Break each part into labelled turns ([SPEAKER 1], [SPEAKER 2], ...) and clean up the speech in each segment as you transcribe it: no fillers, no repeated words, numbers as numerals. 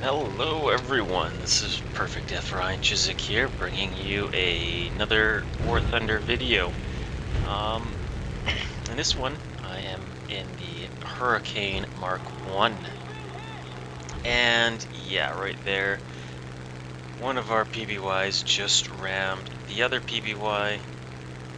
[SPEAKER 1] Hello everyone, this is Perfect F9 Chiswick here, bringing you another WarThunder video. In this one, I am in the Hurricane Mk1. And yeah, right there, one of our PBYs just rammed the other PBY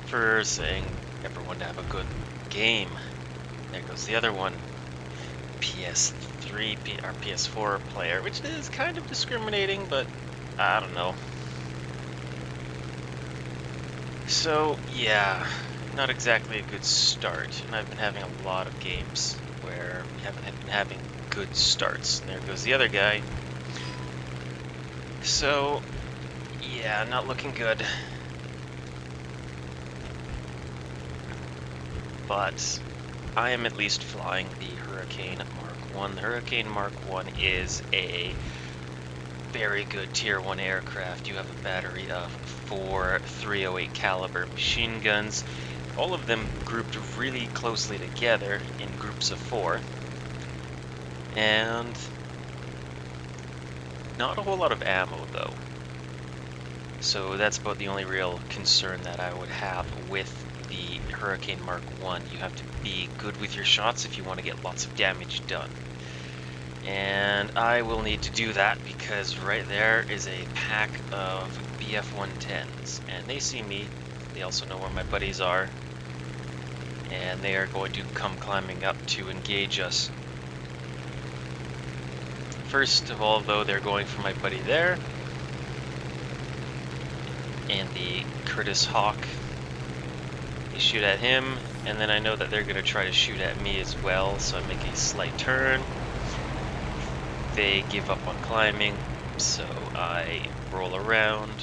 [SPEAKER 1] for saying everyone to have a good game. There goes the other one. PS3 or PS4 player, which is kind of discriminating, but I don't know. So yeah, not exactly a good start, and I've been having a lot of games where we haven't been having good starts. And there goes the other guy. So yeah, not looking good. But I am at least flying the Hurricane Mk1. The Hurricane Mk1 is a very good Tier 1 aircraft. You have a battery of 4 .308 caliber machine guns, all of them grouped really closely together in groups of 4. And not a whole lot of ammo though. So that's about the only real concern that I would have with the Hurricane Mk1. You have to be good with your shots if you want to get lots of damage done. And I will need to do that because right there is a pack of BF-110s. And they see me, they also know where my buddies are, and they are going to come climbing up to engage us. First of all though, they're going for my buddy there, and the Curtis Hawk. They shoot at him, and then I know that they're going to try to shoot at me as well, so I make a slight turn. They give up on climbing, so I roll around.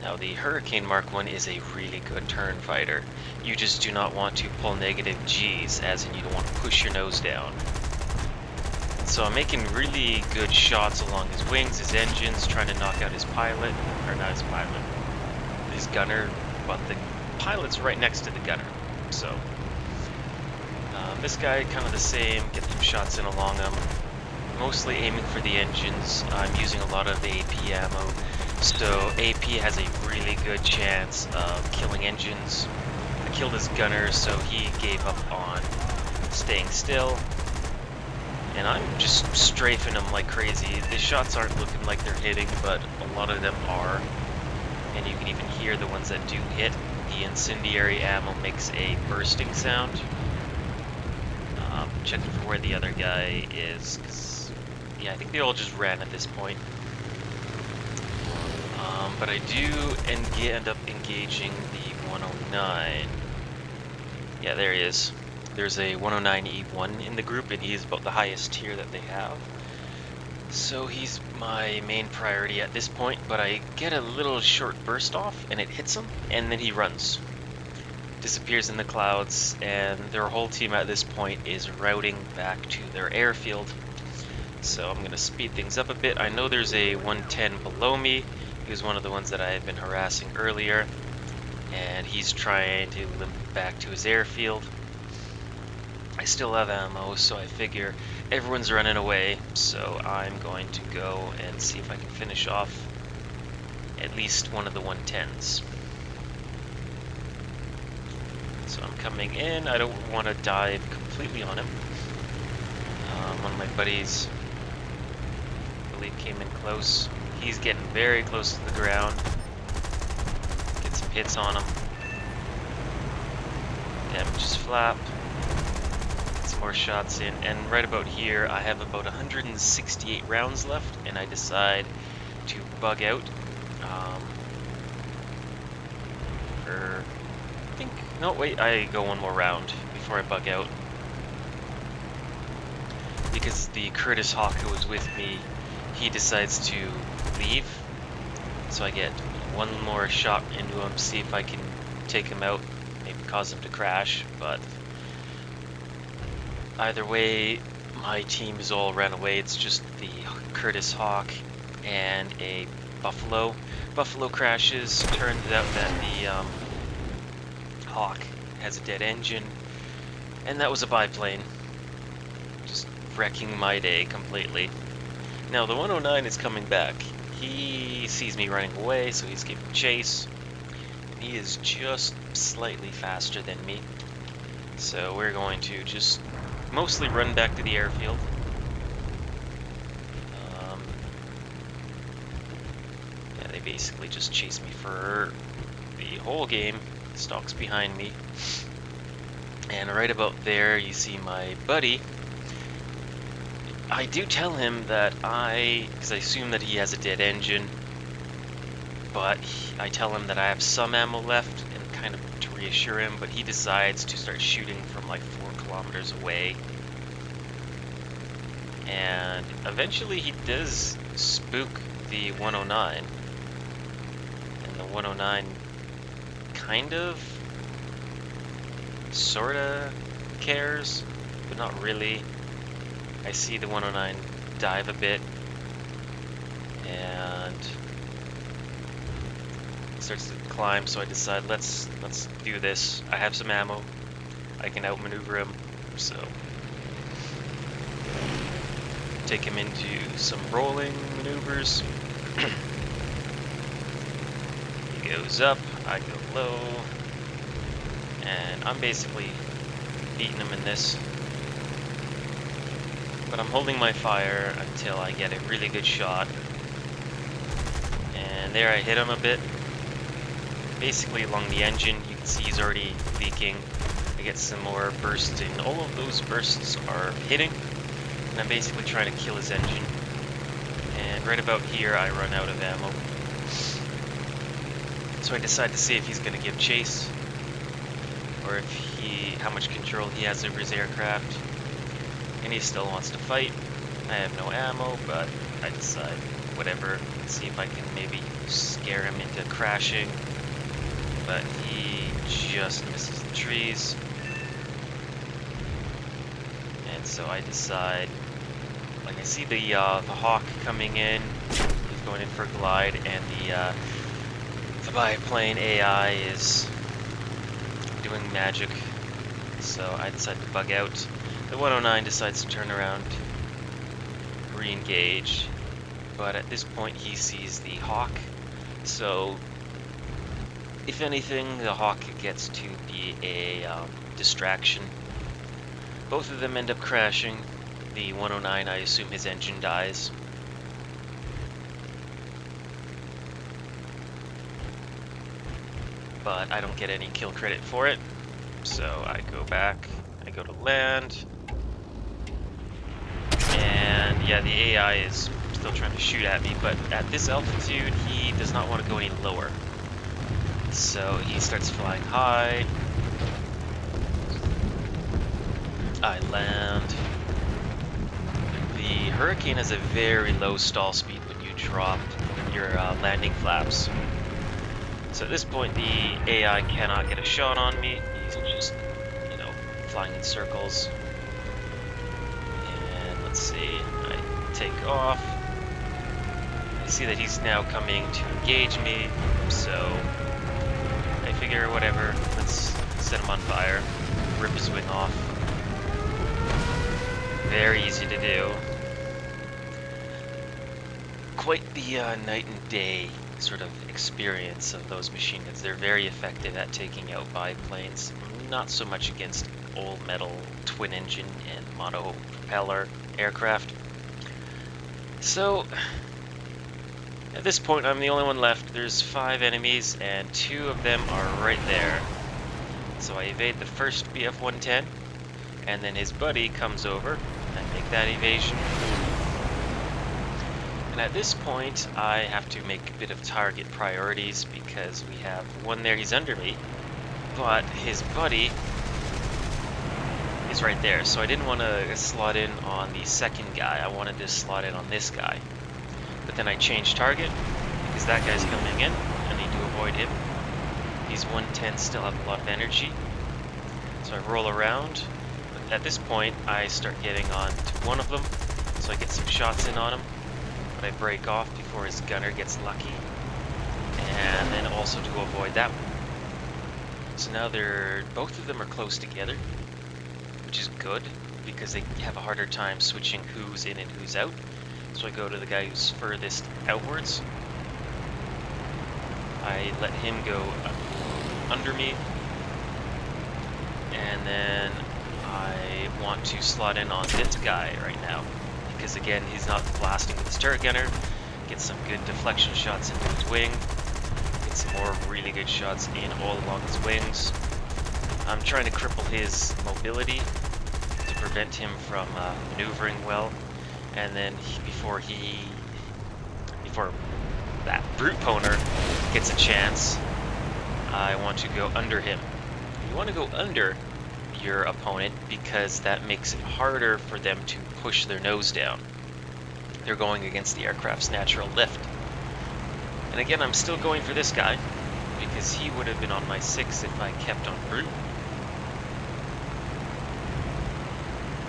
[SPEAKER 1] Now the Hurricane Mk1 is a really good turn fighter. You just do not want to pull negative G's, as in you don't want to push your nose down. So I'm making really good shots along his wings, his engines, trying to knock out his pilot, or not his pilot, his gunner, but the pilot's right next to the gunner. So this guy kind of the same, get some shots in along him, mostly aiming for the engines. I'm using a lot of the AP ammo, so AP has a really good chance of killing engines. I killed his gunner, so he gave up on staying still. And I'm just strafing them like crazy. The shots aren't looking like they're hitting, but a lot of them are. And you can even hear the ones that do hit. The incendiary ammo makes a bursting sound. Checking for where the other guy is, 'cause, yeah, I think they all just ran at this point. But I do end up engaging the 109. Yeah, there he is. There's a 109E1 in the group, and he's about the highest tier that they have. So he's my main priority at this point, but I get a little short burst off, and it hits him, and then he runs. Disappears in the clouds, and their whole team at this point is routing back to their airfield. So I'm going to speed things up a bit. I know there's a 110 below me. He was one of the ones that I had been harassing earlier, and he's trying to limp back to his airfield. I still have ammo, so I figure everyone's running away, so I'm going to go and see if I can finish off at least one of the 110s. So I'm coming in. I don't want to dive completely on him. One of my buddies, I believe, came in close. He's getting very close to the ground. Get some hits on him. Damages flap. Get some more shots in. And right about here, I have about 168 rounds left, and I decide to bug out. No, wait, I go one more round before I bug out. Because the Curtis Hawk who was with me, he decides to leave. So I get one more shot into him, see if I can take him out, maybe cause him to crash. But either way, my team is all ran away. It's just the Curtis Hawk and a Buffalo. Buffalo crashes. Turns out that the Hawk has a dead engine, and that was a biplane. Just wrecking my day completely. Now the 109 is coming back. He sees me running away, so he's giving chase. He is just slightly faster than me. So we're going to just mostly run back to the airfield. Yeah, they basically just chase me for the whole game. Stalks behind me. And right about there you see my buddy. I do tell him that because I assume that he has a dead engine, but I tell him that I have some ammo left, and kind of to reassure him, but he decides to start shooting from like 4 kilometers away. And eventually he does spook the 109, and the 109 kind of, sorta cares, but not really. I see the 109 dive a bit, and starts to climb, so I decide let's do this. I have some ammo. I can outmaneuver him, so take him into some rolling maneuvers. He goes up, I go low, and I'm basically beating him in this. But I'm holding my fire until I get a really good shot. And there I hit him a bit. Basically along the engine, you can see he's already leaking. I get some more bursts in. All of those bursts are hitting. And I'm basically trying to kill his engine. And right about here I run out of ammo. So I decide to see if he's going to give chase. Or how much control he has over his aircraft. And he still wants to fight. I have no ammo, but I decide, whatever, see if I can maybe scare him into crashing. But he just misses the trees. And so I decide, like I see the Hawk coming in, he's going in for a glide, and the biplane AI is doing magic. So I decide to bug out. The 109 decides to turn around, re-engage, but at this point he sees the Hawk, so if anything, the Hawk gets to be a distraction. Both of them end up crashing. The 109, I assume his engine dies. But I don't get any kill credit for it, so I go back, I go to land. And yeah, the AI is still trying to shoot at me, but at this altitude, he does not want to go any lower. So he starts flying high. I land. The Hurricane has a very low stall speed when you drop your landing flaps. So at this point, the AI cannot get a shot on me. He's just, flying in circles. Let's see, I take off. I see that he's now coming to engage me, so I figure whatever, let's set him on fire, rip his wing off. Very easy to do. Quite the night and day sort of experience of those machine guns. They're very effective at taking out biplanes, not so much against old metal twin engine and mono propeller aircraft. So at this point I'm the only one left. There's 5 enemies and 2 of them are right there. So I evade the first BF-110, and then his buddy comes over and make that evasion. And at this point I have to make a bit of target priorities because we have one there, he's under me, but his buddy is right there, so I didn't want to slot in on the second guy. I wanted to slot in on this guy. But then I changed target because that guy's coming in. I need to avoid him. These 110s still have a lot of energy. So I roll around. But at this point, I start getting on to one of them, so I get some shots in on him. But I break off before his gunner gets lucky. And then also to avoid that one. So now both of them are close together, which is good. because they have a harder time switching who's in and who's out. So I go to the guy who's furthest outwards. I let him go under me, and then I want to slot in on this guy right now, because again, he's not blasting with his turret gunner. Get some good deflection shots into his wing, get some more really good shots in all along his wings. I'm trying to cripple his mobility to prevent him from maneuvering well, and then before that brute poner gets a chance, I want to go under him. You want to go under your opponent because that makes it harder for them to push their nose down. They're going against the aircraft's natural lift. And again, I'm still going for this guy because he would have been on my 6 if I kept on brute.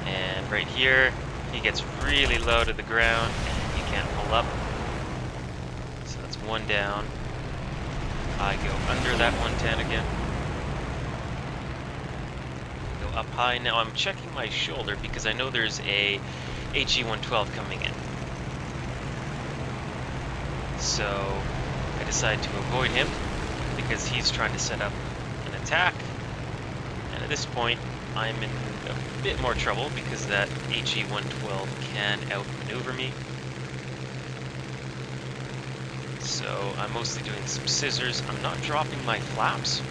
[SPEAKER 1] And right here, he gets really low to the ground and he can't pull up. So that's one down. I go under that 110 again. Go up high. Now I'm checking my shoulder because I know there's a HE-112 coming in. So I decide to avoid him because he's trying to set up an attack. And at this point, I'm in a bit more trouble because that HE-112 can outmaneuver me. So I'm mostly doing some scissors. I'm not dropping my flaps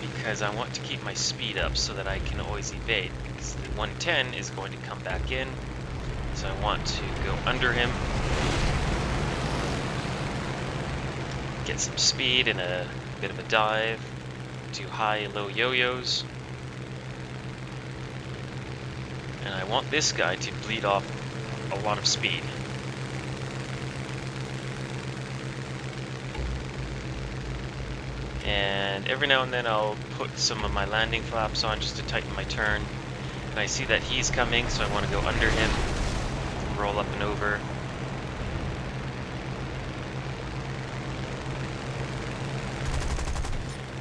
[SPEAKER 1] because I want to keep my speed up so that I can always evade, because the 110 is going to come back in. So I want to go under him, get some speed and a bit of a dive, do high and low yo-yos. And I want this guy to bleed off a lot of speed. And every now and then I'll put some of my landing flaps on just to tighten my turn. And I see that he's coming, so I want to go under him, roll up and over.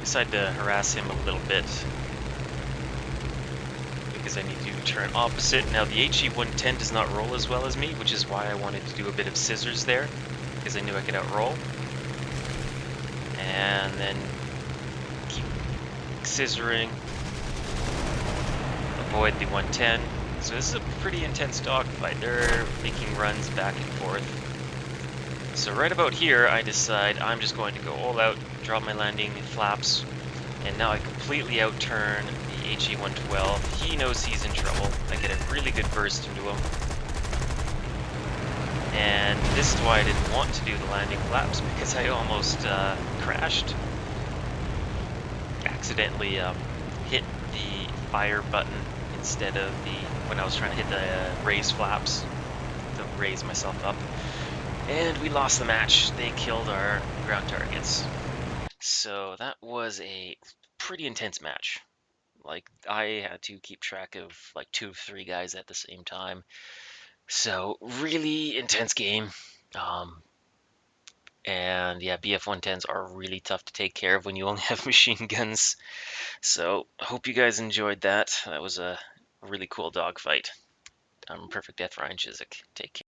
[SPEAKER 1] Decide to harass him a little bit because I need to turn opposite. Now the HE-110 does not roll as well as me, which is why I wanted to do a bit of scissors there, because I knew I could outroll. And then keep scissoring, avoid the 110. So this is a pretty intense dogfight. They're making runs back and forth. So right about here, I decide I'm just going to go all out, drop my landing flaps, and now I completely outturn the HE-112. He knows he's in trouble. I get a really good burst into him. And this is why I didn't want to do the landing flaps, because I almost crashed. Accidentally hit the fire button instead of when I was trying to hit the raise flaps to raise myself up. And we lost the match. They killed our ground targets. So that was a pretty intense match. Like, I had to keep track of like 2 or 3 guys at the same time. So really intense game. And yeah, BF-110s are really tough to take care of when you only have machine guns. So I hope you guys enjoyed that. That was a really cool dogfight. Perfect Death, Ryan Chiswick. Take care.